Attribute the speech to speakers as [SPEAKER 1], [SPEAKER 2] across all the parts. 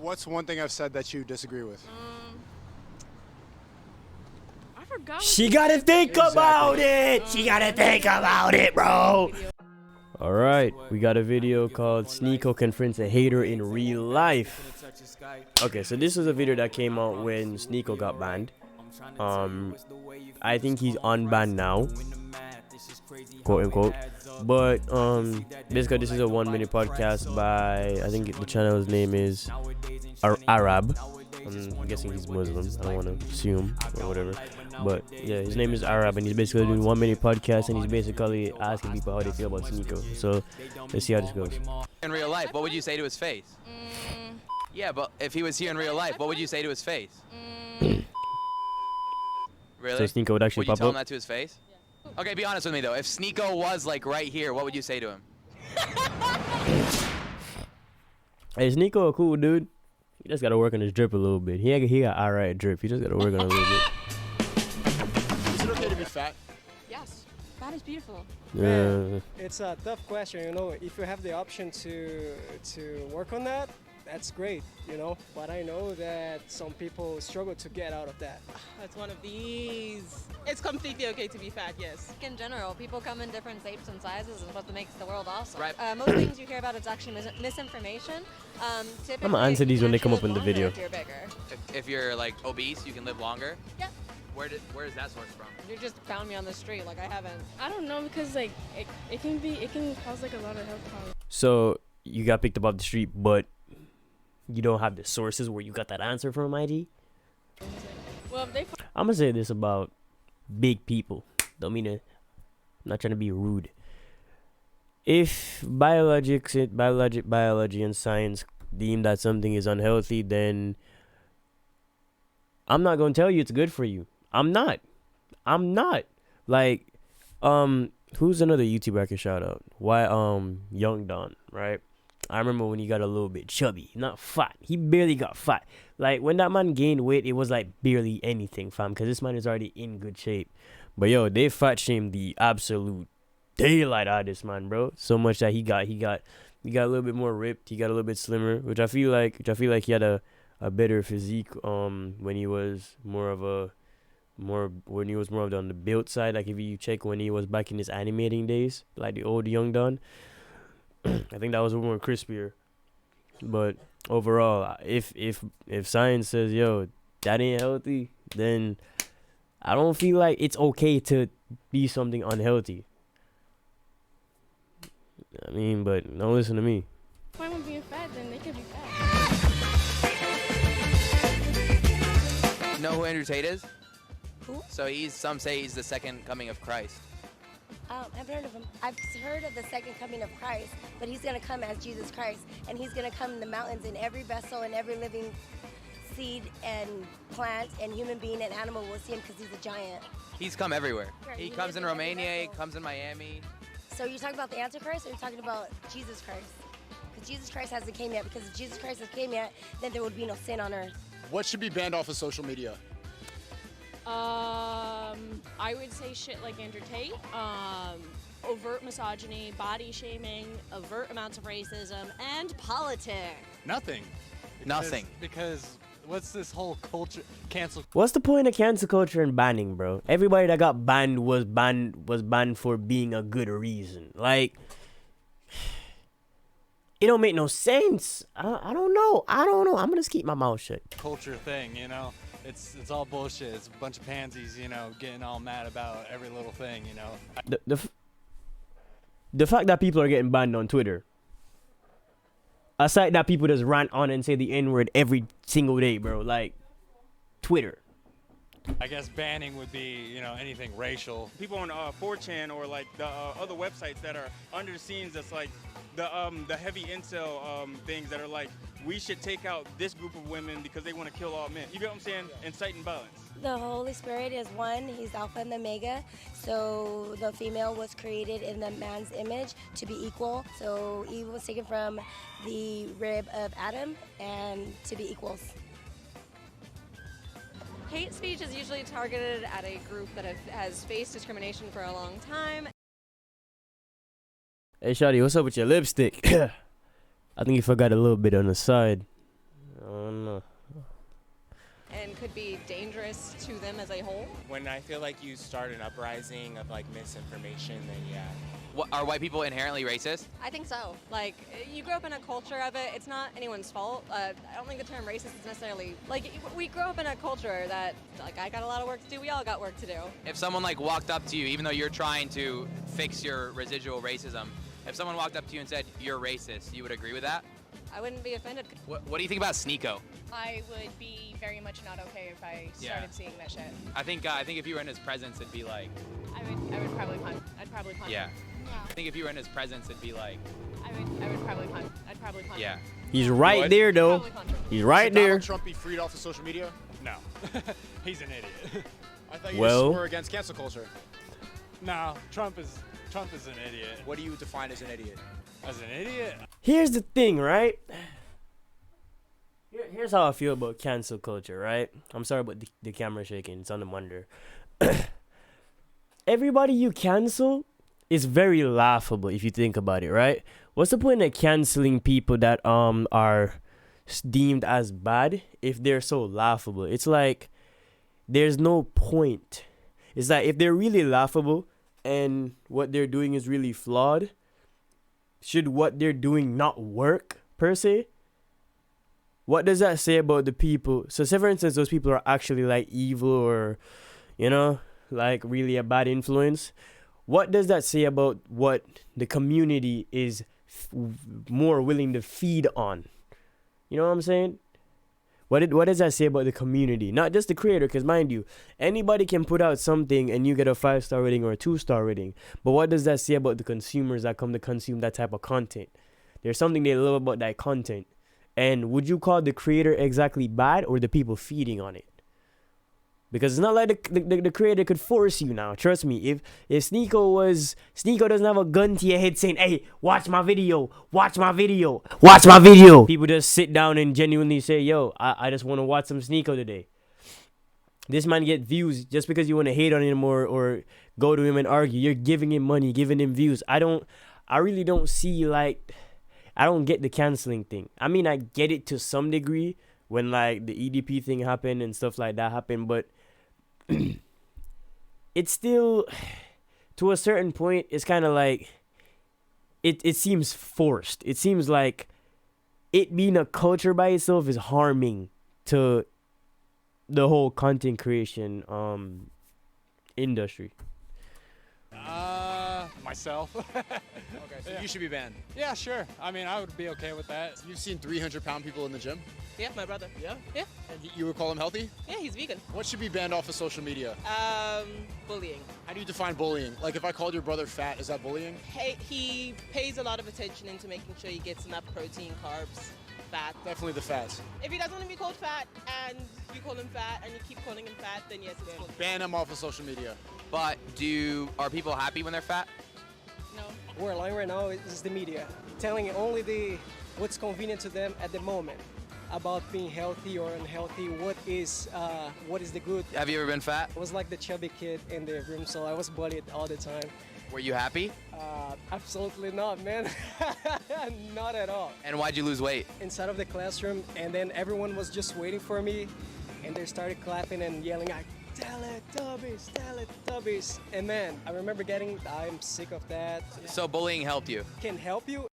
[SPEAKER 1] What's one thing I've said that you disagree with?
[SPEAKER 2] I forgot.
[SPEAKER 3] She gotta think about it. She gotta think about it, bro. All right, we got a video called SNEAKO Confronts a Hater in Real Life. Okay, so this is a video that came out when SNEAKO got banned. I think he's unbanned now, quote unquote. But basically this is a 1-minute podcast by, I think the channel's name is Arab. I'm guessing he's Muslim. I don't want to assume or whatever. But yeah, his name is Arab, and he's basically doing 1-minute podcast, and he's basically asking people how they feel about SNEAKO. So let's see how this goes.
[SPEAKER 4] In real life, what would you say to his face? Yeah, but if he was here in real life, what would you say to his face? Really?
[SPEAKER 3] So SNEAKO would actually
[SPEAKER 4] would you
[SPEAKER 3] pop
[SPEAKER 4] tell
[SPEAKER 3] up?
[SPEAKER 4] him that to his face? Okay, be honest with me though. If SNEAKO was like right here, what would you say to him?
[SPEAKER 3] Hey, SNEAKO a cool dude. He just gotta work on his drip a little bit. He got alright drip. He just gotta work on it a little bit.
[SPEAKER 1] Is it okay to be fat?
[SPEAKER 2] Yes, fat is beautiful.
[SPEAKER 3] Yeah.
[SPEAKER 5] It's a tough question, you know. If you have the option to work on that, that's great, you know. But I know that some people struggle to get out of that.
[SPEAKER 6] That's one of these. It's completely okay to be fat, yes.
[SPEAKER 7] In general, people come in different shapes and sizes, and what makes the world awesome.
[SPEAKER 4] Right.
[SPEAKER 7] Most things you hear about, it's actually misinformation.
[SPEAKER 3] I'm gonna answer these when they come up in the video.
[SPEAKER 7] If you're bigger.
[SPEAKER 4] If you're like obese, you can live longer?
[SPEAKER 7] Yep.
[SPEAKER 4] Where is that source from?
[SPEAKER 7] You just found me on the street, like I haven't.
[SPEAKER 2] I don't know, because like it can cause like a lot of health problems.
[SPEAKER 3] So you got picked up off the street, but you don't have the sources where you got that answer from, IG?
[SPEAKER 2] Well, if they
[SPEAKER 3] I'm gonna say this about big people. Don't mean to. I'm not trying to be rude. If biology and science deem that something is unhealthy, then I'm not gonna tell you it's good for you. I'm not. Like, who's another YouTuber I can shout out? Young Don, right? I remember when he got a little bit chubby, not fat. He barely got fat. Like, when that man gained weight, it was like barely anything, fam, because this man is already in good shape. But yo, they fat shamed the absolute daylight out of this man, bro. So much that he got a little bit more ripped. He got a little bit slimmer, which I feel like he had a better physique when he was more on the built side. Like, if you check when he was back in his animating days, like the old Young Don, I think that was more crispier. But overall, if science says, yo, that ain't healthy, then I don't feel like it's okay to be something unhealthy. I mean, but don't listen to me.
[SPEAKER 2] if I'm being fat, then they could be fat.
[SPEAKER 4] You know who Andrew Tate is?
[SPEAKER 8] Who?
[SPEAKER 4] So some say he's the second coming of Christ.
[SPEAKER 8] I've heard of him. I've heard of the second coming of Christ, but he's going to come as Jesus Christ, and he's going to come in the mountains, in every vessel and every living seed and plant and human being and animal will see him because he's a giant.
[SPEAKER 4] He's come everywhere.
[SPEAKER 8] Right,
[SPEAKER 4] He
[SPEAKER 8] he
[SPEAKER 4] comes
[SPEAKER 8] lives
[SPEAKER 4] in
[SPEAKER 8] in every
[SPEAKER 4] Romania, he
[SPEAKER 8] vessel.
[SPEAKER 4] comes in Miami.
[SPEAKER 8] So you're talking about the Antichrist, or you're talking about Jesus Christ? Because Jesus Christ hasn't came yet. Because if Jesus Christ has came yet, then there would be no sin on earth.
[SPEAKER 1] What should be banned off of social media?
[SPEAKER 2] I would say shit like Andrew Tate, overt misogyny, body shaming, overt amounts of racism, and politics.
[SPEAKER 9] Nothing.
[SPEAKER 4] Nothing.
[SPEAKER 9] Because what's this whole culture cancel?
[SPEAKER 3] What's the point of cancel culture and banning, bro? Everybody that got banned was banned for being a good reason. Like, it don't make no sense. I don't know. I'm gonna just keep my mouth shut.
[SPEAKER 9] Culture thing, you know? It's all bullshit. It's a bunch of pansies, you know, getting all mad about every little thing, you know?
[SPEAKER 3] The fact that people are getting banned on Twitter, aside that people just rant on and say the N-word every single day, bro, like, Twitter.
[SPEAKER 9] I guess banning would be, you know, anything racial.
[SPEAKER 10] People on 4chan or like the other websites that are under the scenes, that's like the heavy incel things that are like, we should take out this group of women because they want to kill all men. You get what I'm saying? Inciting violence.
[SPEAKER 8] The Holy Spirit is one. He's Alpha and the Omega. So the female was created in the man's image to be equal. So Eve was taken from the rib of Adam and to be equals.
[SPEAKER 7] Hate speech is usually targeted at a group that has faced discrimination for a long time.
[SPEAKER 3] Hey, Shawty, what's up with your lipstick? I think you forgot a little bit on the side.
[SPEAKER 7] could be dangerous to them as a whole.
[SPEAKER 11] When I feel like you start an uprising of like misinformation, then yeah.
[SPEAKER 4] Are white people inherently racist?
[SPEAKER 7] I think so. Like, you grow up in a culture of it. It's not anyone's fault. I don't think the term racist is necessarily, like, we grow up in a culture that, like, I got a lot of work to do. We all got work to do.
[SPEAKER 4] If someone like walked up to you, even though you're trying to fix your residual racism, if someone walked up to you and said you're racist, you would agree with that?
[SPEAKER 7] I wouldn't be offended.
[SPEAKER 4] What do you think about SNEAKO?
[SPEAKER 12] I would be very much not okay if I started seeing that shit.
[SPEAKER 4] I think if you were in his presence, it'd be like.
[SPEAKER 12] I would probably punch. I'd probably punch.
[SPEAKER 4] Yeah.
[SPEAKER 12] No.
[SPEAKER 4] I think if you were in his presence, it'd be like.
[SPEAKER 12] I would probably punch. I'd probably punch.
[SPEAKER 4] Yeah.
[SPEAKER 3] He's right there, though. He's right
[SPEAKER 1] Should
[SPEAKER 3] there.
[SPEAKER 1] Donald Trump be freed off of social media?
[SPEAKER 9] No, he's an idiot.
[SPEAKER 1] I thought you
[SPEAKER 3] Well-
[SPEAKER 1] were against cancel culture.
[SPEAKER 9] No, Trump is an idiot.
[SPEAKER 1] What do you define as an idiot?
[SPEAKER 9] As an idiot?
[SPEAKER 3] Here's the thing, right? Here's how I feel about cancel culture, right? I'm sorry about the camera shaking. It's on the monitor. Everybody you cancel is very laughable if you think about it, right? What's the point of canceling people that are deemed as bad if they're so laughable? It's like there's no point. It's like if they're really laughable and what they're doing is really flawed, should what they're doing not work per se? What does that say about the people? So say for instance those people are actually like evil or, you know, like really a bad influence. What does that say about what the community is more willing to feed on? You know what I'm saying? What does that say about the community? Not just the creator, because mind you, anybody can put out something and you get a 5-star rating or a 2-star rating. But what does that say about the consumers that come to consume that type of content? There's something they love about that content. And would you call the creator exactly bad or the people feeding on it? Because it's not like the creator could force you now. Trust me. If SNEAKO doesn't have a gun to your head saying, hey, watch my video, watch my video, watch my video. People just sit down and genuinely say, yo, I just want to watch some SNEAKO today. This man get views just because you want to hate on him or go to him and argue. You're giving him money, giving him views. I really don't see like, I don't get the canceling thing. I mean, I get it to some degree when like the EDP thing happened and stuff like that happened, but it's still, to a certain point, it's kind of like, it seems forced. It seems like it being a culture by itself is harming to the whole content creation industry.
[SPEAKER 9] Myself.
[SPEAKER 1] Okay, so you should be banned.
[SPEAKER 9] Yeah, sure. I mean, I would be okay with that.
[SPEAKER 1] You've seen 300-pound people in the gym?
[SPEAKER 6] Yeah, my brother.
[SPEAKER 1] Yeah?
[SPEAKER 6] Yeah.
[SPEAKER 1] And you would call him healthy?
[SPEAKER 6] Yeah, he's vegan.
[SPEAKER 1] What should be banned off of social media?
[SPEAKER 6] Bullying.
[SPEAKER 1] How do you define bullying? Like if I called your brother fat, is that bullying?
[SPEAKER 6] Hey, he pays a lot of attention into making sure he gets enough protein, carbs, fat.
[SPEAKER 1] Definitely the fats.
[SPEAKER 6] If he doesn't want to be called fat and you call him fat and you keep calling him fat, then yes, it's bullying.
[SPEAKER 1] Ban him off of social media.
[SPEAKER 4] But are people happy when they're fat?
[SPEAKER 6] No.
[SPEAKER 5] We're lying right now is the media telling only what's convenient to them at the moment about being healthy or unhealthy. What is the good?
[SPEAKER 4] Have you ever been fat?
[SPEAKER 5] I was like the chubby kid in the room, so I was bullied all the time.
[SPEAKER 4] Were you happy?
[SPEAKER 5] Absolutely not, man. Not at all.
[SPEAKER 4] And why'd you lose weight?
[SPEAKER 5] Inside of the classroom, and then everyone was just waiting for me, and they started clapping and yelling, Teletubbies, Teletubbies. And man, I remember I'm sick of that.
[SPEAKER 4] So bullying helped you?
[SPEAKER 5] It can help you,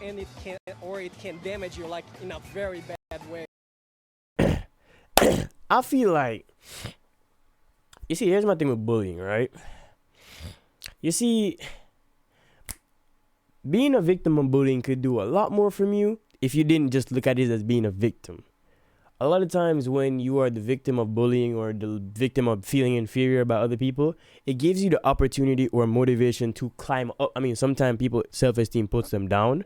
[SPEAKER 5] and it can damage you like in a very bad way.
[SPEAKER 3] I feel like, you see, here's my thing with bullying, right? You see, being a victim of bullying could do a lot more from you if you didn't just look at it as being a victim. A lot of times when you are the victim of bullying or the victim of feeling inferior about other people, it gives you the opportunity or motivation to climb up. I mean, sometimes people, self-esteem puts them down,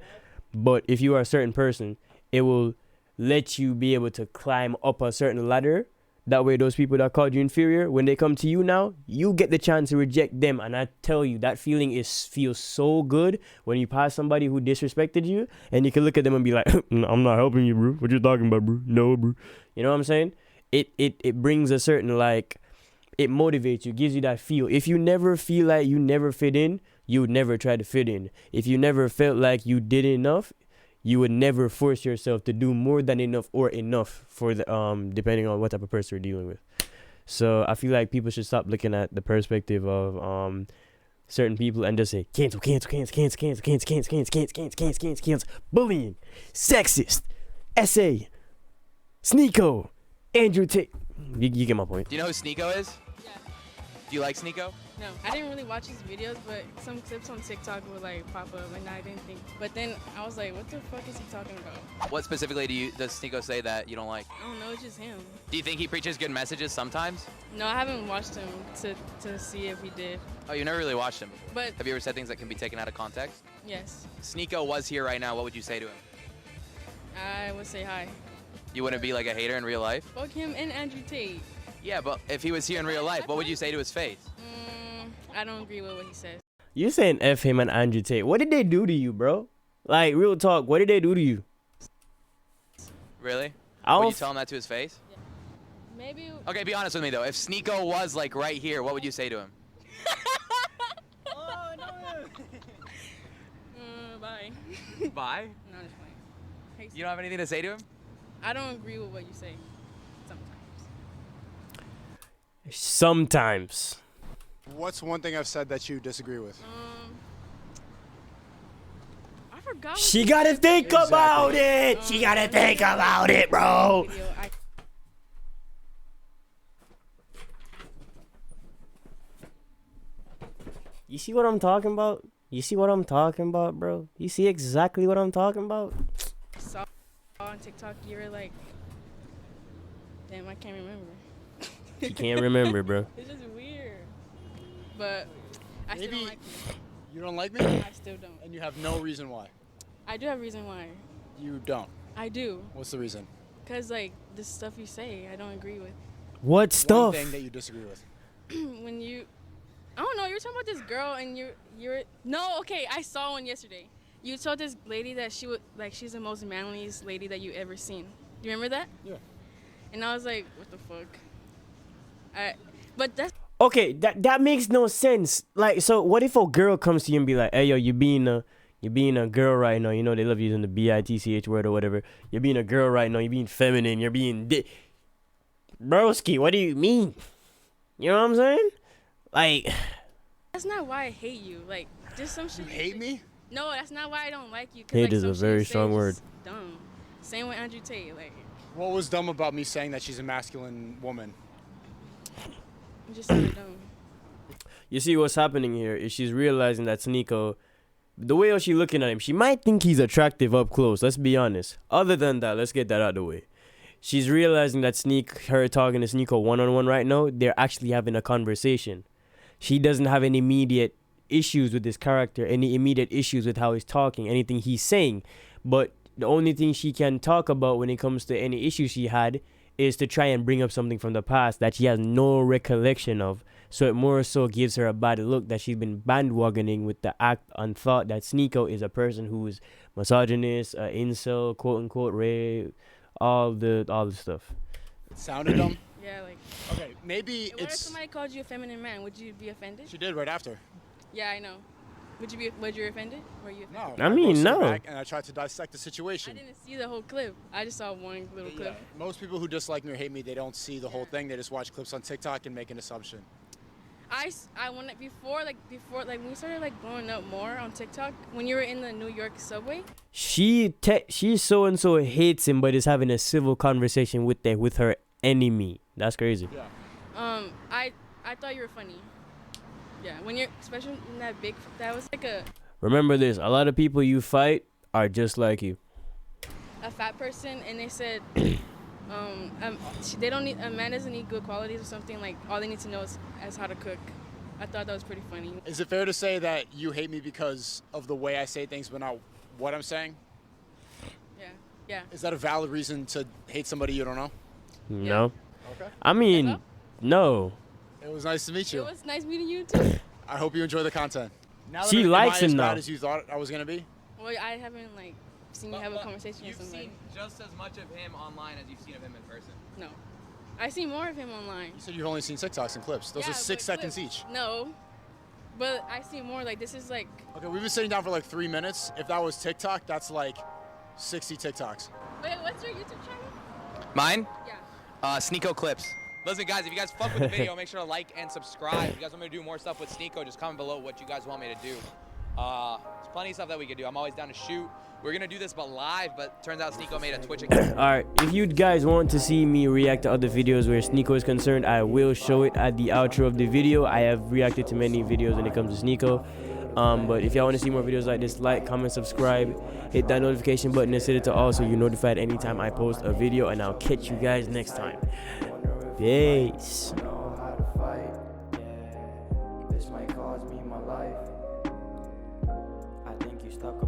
[SPEAKER 3] but if you are a certain person, it will let you be able to climb up a certain ladder. That way, those people that called you inferior, when they come to you now, you get the chance to reject them. And I tell you, that feeling feels so good when you pass somebody who disrespected you, and you can look at them and be like, I'm not helping you, bro. What you talking about, bro? No, bro. You know what I'm saying? It brings a certain, like, it motivates you, gives you that feel. If you never feel like you never fit in, you would never try to fit in. If you never felt like you did enough, you would never force yourself to do more than enough or enough for the depending on what type of person you're dealing with. So I feel like people should stop looking at the perspective of certain people and just say cancel, bullying, sexist, SA, SNEAKO, Andrew Tate. You get my point.
[SPEAKER 4] Do you know who SNEAKO is?
[SPEAKER 12] Yeah.
[SPEAKER 4] Do you like SNEAKO?
[SPEAKER 12] No, I didn't really watch his videos, but some clips on TikTok would like pop up, and I didn't think. But then I was like, what the fuck is he talking about?
[SPEAKER 4] What specifically does SNEAKO say that you don't like?
[SPEAKER 12] I don't know, it's just him.
[SPEAKER 4] Do you think he preaches good messages sometimes?
[SPEAKER 12] No, I haven't watched him to see if he did.
[SPEAKER 4] Oh, you never really watched him.
[SPEAKER 12] But
[SPEAKER 4] Have you ever said things that can be taken out of context?
[SPEAKER 12] yes,
[SPEAKER 4] SNEAKO was here right now. What would you say to him?
[SPEAKER 12] I would say hi.
[SPEAKER 4] You wouldn't be like a hater in real life?
[SPEAKER 12] Fuck him and Andrew Tate.
[SPEAKER 4] Yeah, but if he was here in real life, what would you say to his face?
[SPEAKER 12] I don't agree with what he says.
[SPEAKER 3] You're saying F him and Andrew Tate. What did they do to you, bro? Like, real talk, what did they do to you?
[SPEAKER 4] Really?
[SPEAKER 3] I
[SPEAKER 4] Would
[SPEAKER 3] don't
[SPEAKER 4] you tell him that to his face?
[SPEAKER 12] Yeah. Maybe.
[SPEAKER 4] Okay, be honest with me though. If SNEAKO was like right here, what would you say to him?
[SPEAKER 12] Oh no. Bye.
[SPEAKER 4] Bye?
[SPEAKER 12] No, just playing.
[SPEAKER 4] You don't have anything to say to him?
[SPEAKER 12] I don't agree with what you say.
[SPEAKER 3] Sometimes.
[SPEAKER 1] What's one thing I've said that you disagree with?
[SPEAKER 12] I forgot.
[SPEAKER 3] She gotta think about it. She gotta think about it, bro. You see what I'm talking about? You see what I'm talking about, bro? You see exactly what I'm talking about?
[SPEAKER 12] Saw on TikTok, you were like, damn, I can't remember.
[SPEAKER 3] You can't remember, bro.
[SPEAKER 12] It's just weird. But I still don't like you.
[SPEAKER 1] You don't like me?
[SPEAKER 12] I still don't.
[SPEAKER 1] And you have no reason why.
[SPEAKER 12] I do have a reason why.
[SPEAKER 1] You don't.
[SPEAKER 12] I do.
[SPEAKER 1] What's the reason?
[SPEAKER 12] Because, like, the stuff you say, I don't agree with.
[SPEAKER 3] What stuff?
[SPEAKER 1] One thing that you disagree with.
[SPEAKER 12] When you, I don't know, you were talking about this girl and you're, no, okay, I saw one yesterday. You told this lady that she would, like, she's the most manliest lady that you ever seen. You remember that?
[SPEAKER 1] Yeah.
[SPEAKER 12] And I was like, what the fuck? But that's
[SPEAKER 3] Okay, that makes no sense. Like, so what if a girl comes to you and be like, hey, yo, you're being a girl right now. You know, they love using the BITCH word or whatever. You're being a girl right now. You're being feminine. You're being broski, what do you mean? You know what I'm saying? Like,
[SPEAKER 12] that's not why I hate you. Like, just some shit.
[SPEAKER 1] You hate me?
[SPEAKER 12] No, that's not why I don't like you.
[SPEAKER 3] hate
[SPEAKER 12] like,
[SPEAKER 3] is a very strong word.
[SPEAKER 12] Dumb. Same with Andrew Tate. Like,
[SPEAKER 1] What was dumb about me saying that she's a masculine woman?
[SPEAKER 12] I'm just so dumb.
[SPEAKER 3] You see what's happening here is she's realizing that SNEAKO, the way she's looking at him, she might think he's attractive up close. Let's be honest. Other than that, let's get that out of the way. She's realizing that her talking to SNEAKO one-on-one right now, they're actually having a conversation. She doesn't have any immediate issues with his character, any immediate issues with how he's talking, anything he's saying. But the only thing she can talk about when it comes to any issues she had is to try and bring up something from the past that she has no recollection of. So it more so gives her a bad look that she's been bandwagoning with the act and thought that SNEAKO is a person who is misogynist, incel, quote unquote, rape, all the stuff.
[SPEAKER 1] It sounded dumb.
[SPEAKER 12] Yeah, like.
[SPEAKER 1] Okay, maybe
[SPEAKER 12] What if
[SPEAKER 1] it's.
[SPEAKER 12] somebody called you a feminine man? Would you be offended?
[SPEAKER 1] She did right after.
[SPEAKER 12] Yeah, I know. Would you offended? Were you offended?
[SPEAKER 1] No.
[SPEAKER 3] I mean,
[SPEAKER 1] roasted
[SPEAKER 3] no.
[SPEAKER 1] back and I tried to dissect the situation.
[SPEAKER 12] I didn't see the whole clip. I just saw one little clip.
[SPEAKER 1] Most people who dislike me or hate me, they don't see the whole thing. They just watch clips on TikTok and make an assumption.
[SPEAKER 12] I wanted before when we started like blowing up more on TikTok, when you were in the New York subway.
[SPEAKER 3] She so and so hates him, but is having a civil conversation with her enemy. That's crazy.
[SPEAKER 1] Yeah.
[SPEAKER 12] I thought you were funny. Yeah, when you're especially in that was like
[SPEAKER 3] Remember this: a lot of people you fight are just like you.
[SPEAKER 12] a fat person, and they said they don't need, a man doesn't need good qualities or something, like all they need to know is how to cook. I thought that was pretty funny.
[SPEAKER 1] Is it fair to say that you hate me because of the way I say things, but not what I'm saying?
[SPEAKER 12] Yeah.
[SPEAKER 1] Is that a valid reason to hate somebody you don't know?
[SPEAKER 3] No.
[SPEAKER 1] Okay.
[SPEAKER 3] I mean, no.
[SPEAKER 1] It was nice to meet you.
[SPEAKER 12] It was nice meeting you too.
[SPEAKER 1] I hope you enjoy the content. Now
[SPEAKER 3] She
[SPEAKER 1] am
[SPEAKER 3] likes
[SPEAKER 1] I as
[SPEAKER 3] him
[SPEAKER 1] bad
[SPEAKER 3] now.
[SPEAKER 1] as you thought I was gonna be?
[SPEAKER 12] Well, I haven't like seen you have a conversation with somebody.
[SPEAKER 4] You've seen just as much of him online as you've seen of him in person.
[SPEAKER 12] No, I see more of him online.
[SPEAKER 1] You said you've only seen TikToks and clips. Those
[SPEAKER 12] Yeah,
[SPEAKER 1] are 6
[SPEAKER 12] but
[SPEAKER 1] seconds
[SPEAKER 12] clips.
[SPEAKER 1] each.
[SPEAKER 12] No, but I see more. Like this is like.
[SPEAKER 1] Okay, we've been sitting down for like 3 minutes. If that was TikTok, that's like 60 TikToks.
[SPEAKER 12] Wait, what's your YouTube channel?
[SPEAKER 4] Mine?
[SPEAKER 12] Yeah.
[SPEAKER 4] SNEAKO Clips. Listen, guys, if you guys fuck with the video, make sure to like and subscribe. If you guys want me to do more stuff with SNEAKO, just comment below what you guys want me to do. There's plenty of stuff that we could do. I'm always down to shoot. We're going to do this but live, but turns out SNEAKO made a Twitch account.
[SPEAKER 3] Alright, if you guys want to see me react to other videos where SNEAKO is concerned, I will show it at the outro of the video. I have reacted to many videos when it comes to SNEAKO. But if y'all want to see more videos like this, like, comment, subscribe, hit that notification button and set it to all so you're notified anytime I post a video, and I'll catch you guys next time. Peace.
[SPEAKER 13] This might cost me my life. I think you stuck